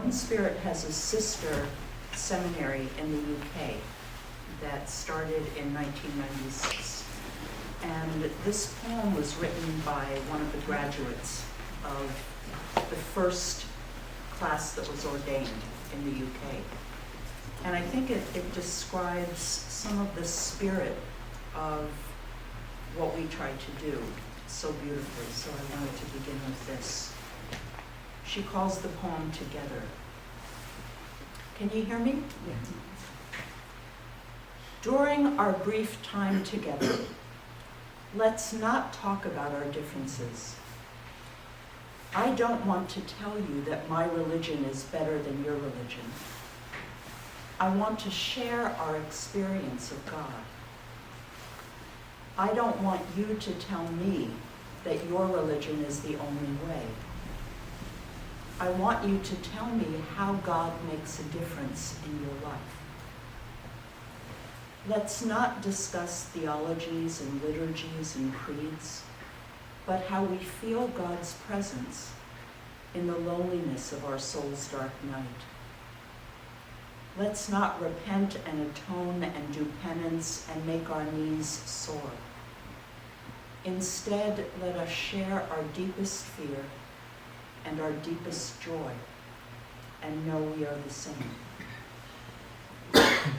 InterSpirit has a sister seminary in the UK that started in 1996. And this poem was written by one of the graduates of the first class that was ordained in the UK. And I think it describes some of the spirit of what we try to do so beautifully. So I wanted to begin with this. She calls the poem Together. Can you hear me? Yes. During our brief time together, let's not talk about our differences. I don't want to tell you that my religion is better than your religion. I want to share our experience of God. I don't want you to tell me that your religion is the only way. I want you to tell me how God makes a difference in your life. Let's not discuss theologies and liturgies and creeds, but how we feel God's presence in the loneliness of our soul's dark night. Let's not repent and atone and do penance and make our knees sore. Instead, let us share our deepest fear and our deepest joy and know we are the same.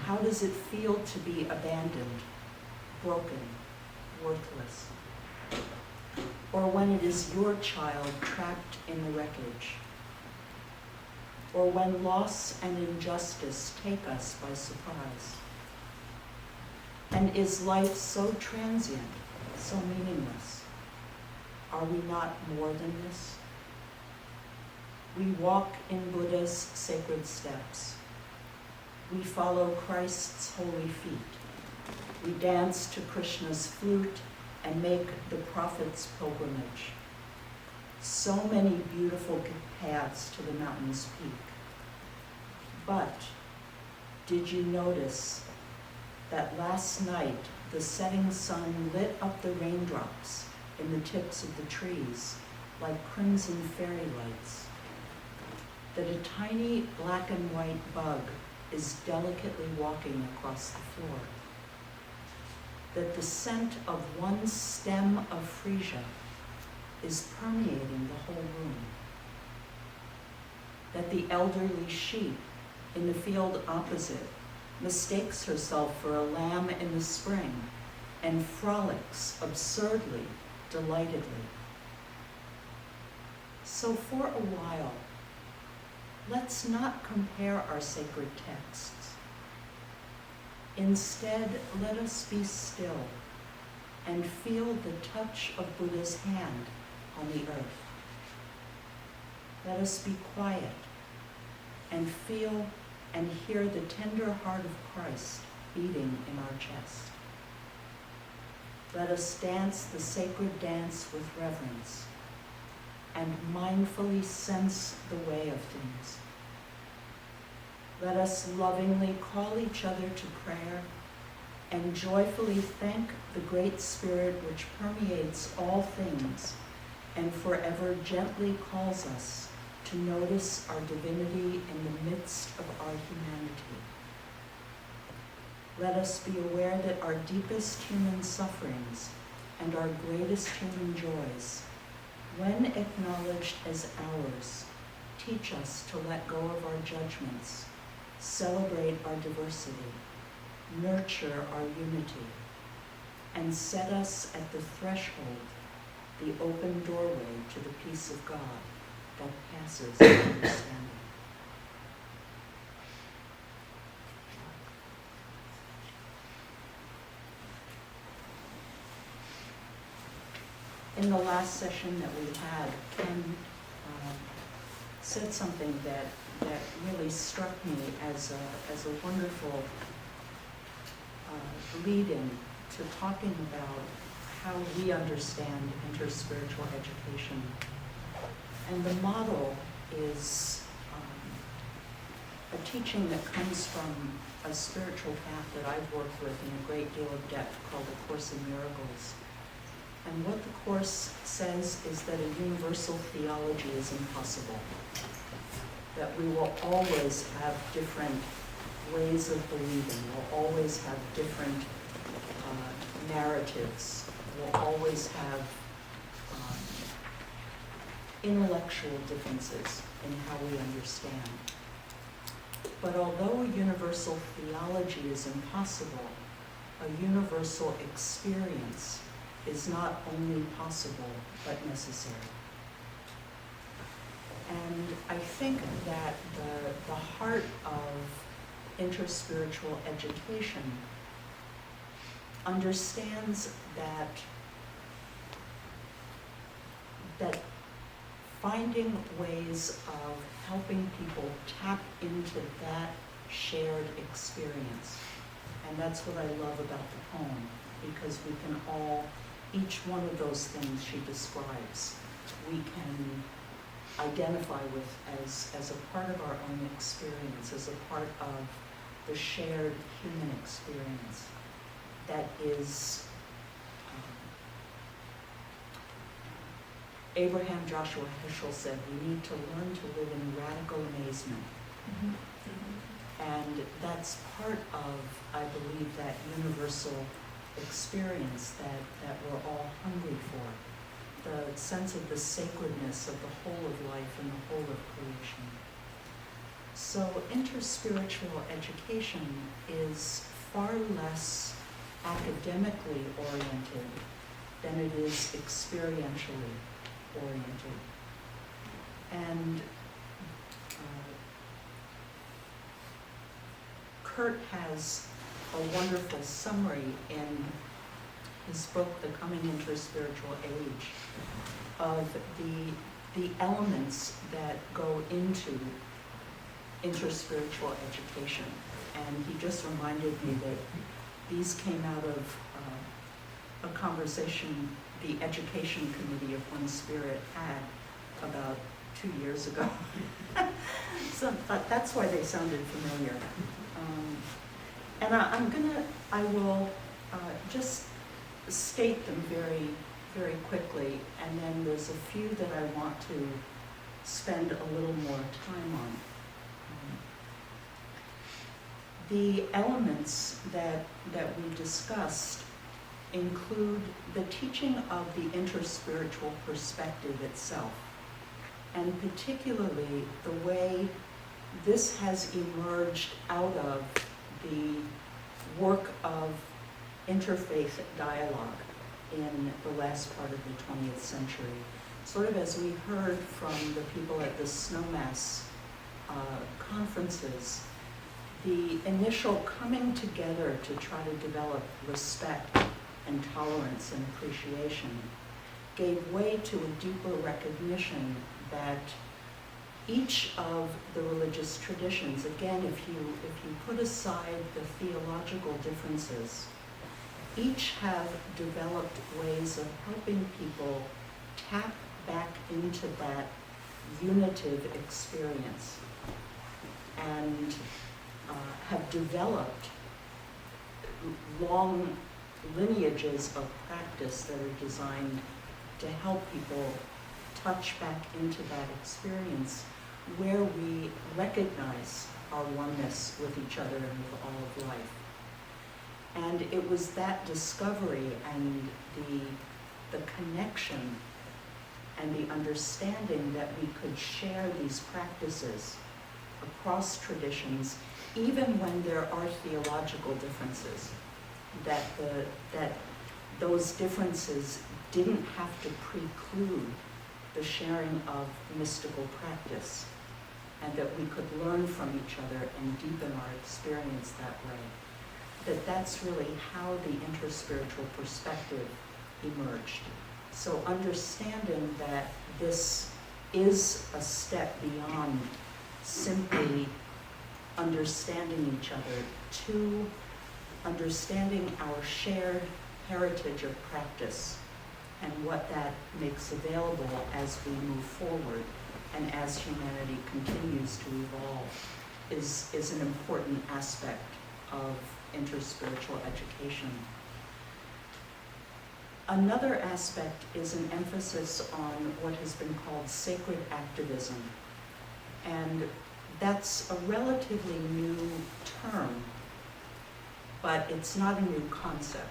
How does it feel to be abandoned, broken, worthless? Or when it is your child trapped in the wreckage? Or when loss and injustice take us by surprise? And is life so transient, so meaningless? Are we not more than this? We walk in Buddha's sacred steps. We follow Christ's holy feet. We dance to Krishna's flute and make the prophet's pilgrimage. So many beautiful paths to the mountain's peak. But did you notice that last night the setting sun lit up the raindrops in the tips of the trees like crimson fairy lights? That a tiny black and white bug is delicately walking across the floor? That the scent of one stem of freesia is permeating the whole room? That the elderly sheep in the field opposite mistakes herself for a lamb in the spring and frolics absurdly, delightedly? So for a while, let's not compare our sacred texts. Instead, let us be still and feel the touch of Buddha's hand on the earth. Let us be quiet and feel and hear the tender heart of Christ beating in our chest. Let us dance the sacred dance with reverence and mindfully sense the way of things. Let us lovingly call each other to prayer and joyfully thank the Great Spirit which permeates all things and forever gently calls us to notice our divinity in the midst of our humanity. Let us be aware that our deepest human sufferings and our greatest human joys, when acknowledged as ours, teach us to let go of our judgments, celebrate our diversity, nurture our unity, and set us at the threshold, the open doorway to the peace of God that passes understanding. In the last session that we had, Ken said something that really struck me as a wonderful lead-in to talking about how we understand interspiritual education. And the model is a teaching that comes from a spiritual path that I've worked with in a great deal of depth called the Course in Miracles. And what the Course says is that a universal theology is impossible. that we will always have different ways of believing, we'll always have different narratives, we'll always have intellectual differences in how we understand. But although a universal theology is impossible, a universal experience is not only possible, but necessary. And I think that the heart of InterSpiritual education understands that finding ways of helping people tap into that shared experience. And that's what I love about the poem, because we can all, each one of those things she describes, we can identify with as a part of our own experience, as a part of the shared human experience that is Abraham Joshua Heschel said, we need to learn to live in radical amazement. And that's part of, I believe, that universal experience that we're all hungry for. The sense of the sacredness of the whole of life and the whole of creation. So InterSpiritual education is far less academically oriented than it is experientially oriented. And Kurt has a wonderful summary in his book, The Coming InterSpiritual Age, of the elements that go into interspiritual education. And he just reminded me that these came out of a conversation the education committee of One Spirit had about 2 years ago. So that's why they sounded familiar. And I will just state them very, very quickly, and then there's a few that I want to spend a little more time on. The elements that we discussed include the teaching of the interspiritual perspective itself, and particularly the way this has emerged out of the work of interfaith dialogue in the last part of the 20th century. Sort of as we heard from the people at the Snowmass conferences, the initial coming together to try to develop respect and tolerance and appreciation gave way to a deeper recognition that each of the religious traditions, again, if you put aside the theological differences, each have developed ways of helping people tap back into that unitive experience and have developed long lineages of practice that are designed to help people touch back into that experience where we recognize our oneness with each other and with all of life. And it was that discovery and the connection and the understanding that we could share these practices across traditions, even when there are theological differences, that those differences didn't have to preclude the sharing of mystical practice, and that we could learn from each other and deepen our experience that way. That's really how the interspiritual perspective emerged. So understanding that this is a step beyond simply understanding each other to understanding our shared heritage of practice and what that makes available as we move forward and as humanity continues to evolve is an important aspect of interspiritual education. Another aspect is an emphasis on what has been called sacred activism. And that's a relatively new term, but it's not a new concept.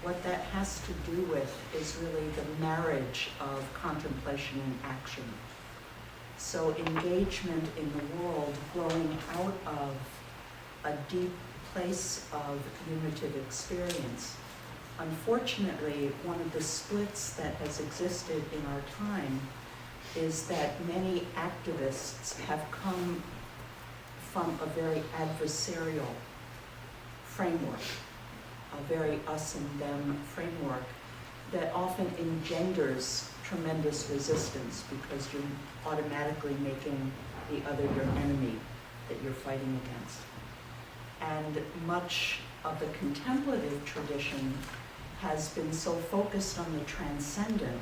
What that has to do with is really the marriage of contemplation and action. So engagement in the world growing out of a deep place of unitive experience. Unfortunately, one of the splits that has existed in our time is that many activists have come from a very adversarial framework, a very us and them framework that often engenders tremendous resistance because you're automatically making the other your enemy that you're fighting against. And much of the contemplative tradition has been so focused on the transcendent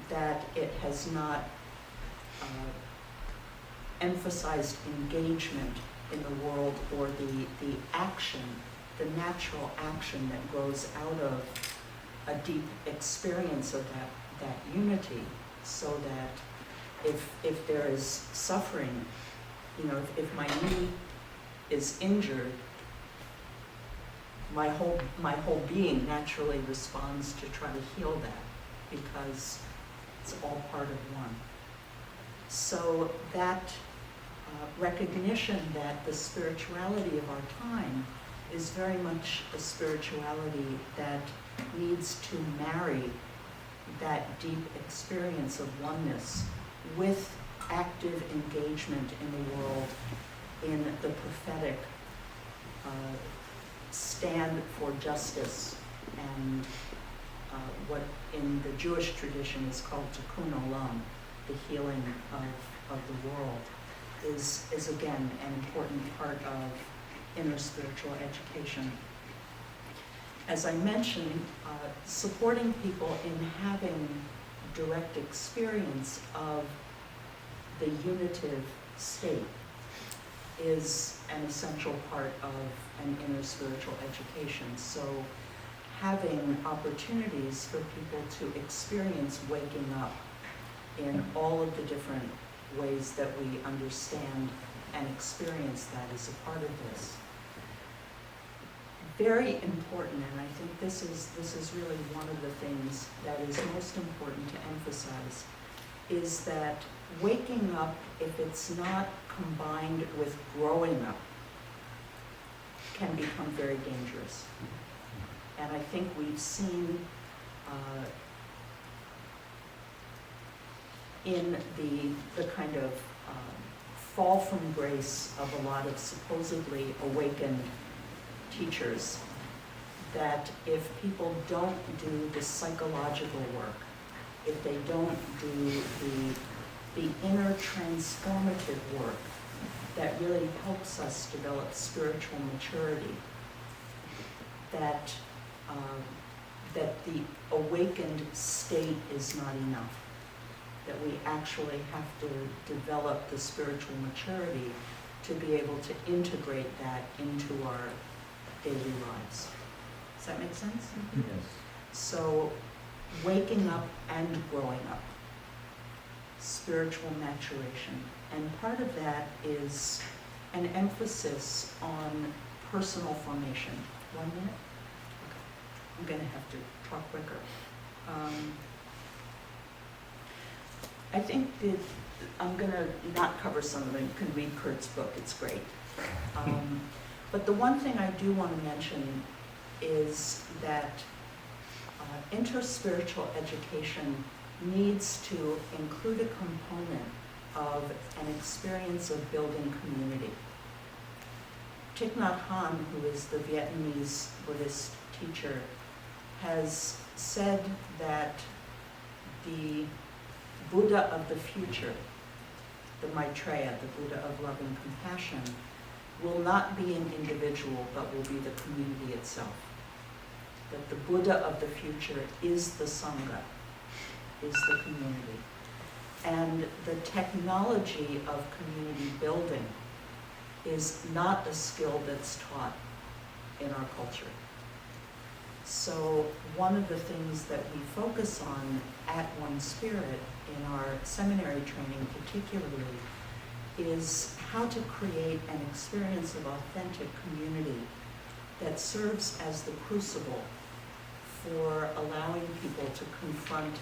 that it has not emphasized engagement in the world or the action, the natural action that grows out of a deep experience of that unity, so that if there is suffering, if my knee is injured, my whole being naturally responds to try to heal that, because it's all part of one. So that recognition that the spirituality of our time is very much a spirituality that needs to marry that deep experience of oneness with active engagement in the world, in the prophetic stand for justice, and what in the Jewish tradition is called tikkun olam, the healing of the world, is again an important part of InterSpiritual education. As I mentioned, supporting people in having direct experience of the unitive state is an essential part of an InterSpiritual education. So having opportunities for people to experience waking up in all of the different ways that we understand and experience that is a part of this. Very important, and I think this is really one of the things that is most important to emphasize, is that waking up, if it's not combined with growing up, can become very dangerous. And I think we've seen in the kind of fall from grace of a lot of supposedly awakened teachers, that if people don't do the psychological work, if they don't do the inner transformative work that really helps us develop spiritual maturity, that the awakened state is not enough, that we actually have to develop the spiritual maturity to be able to integrate that into our daily lives. Does that make sense? Yes. So, waking up and growing up, spiritual maturation. And part of that is an emphasis on personal formation. 1 minute? Okay. I'm going to have to talk quicker. I think that I'm going to not cover some of them. You can read Kurt's book. It's great. But the one thing I do want to mention is that InterSpiritual education needs to include a component of an experience of building community. Thich Nhat Hanh, who is the Vietnamese Buddhist teacher, has said that the Buddha of the future, the Maitreya, the Buddha of love and compassion, will not be an individual, but will be the community itself. That the Buddha of the future is the Sangha, is the community. And the technology of community building is not a skill that's taught in our culture. So one of the things that we focus on at One Spirit in our seminary training particularly is how to create an experience of authentic community that serves as the crucible for allowing people to confront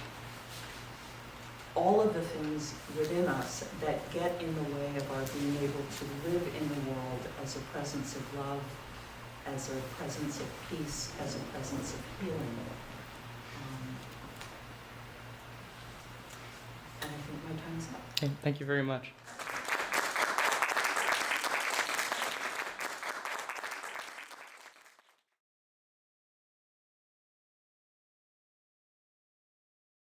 all of the things within us that get in the way of our being able to live in the world as a presence of love, as a presence of peace, as a presence of healing. And I think my time's up. Okay, thank you very much.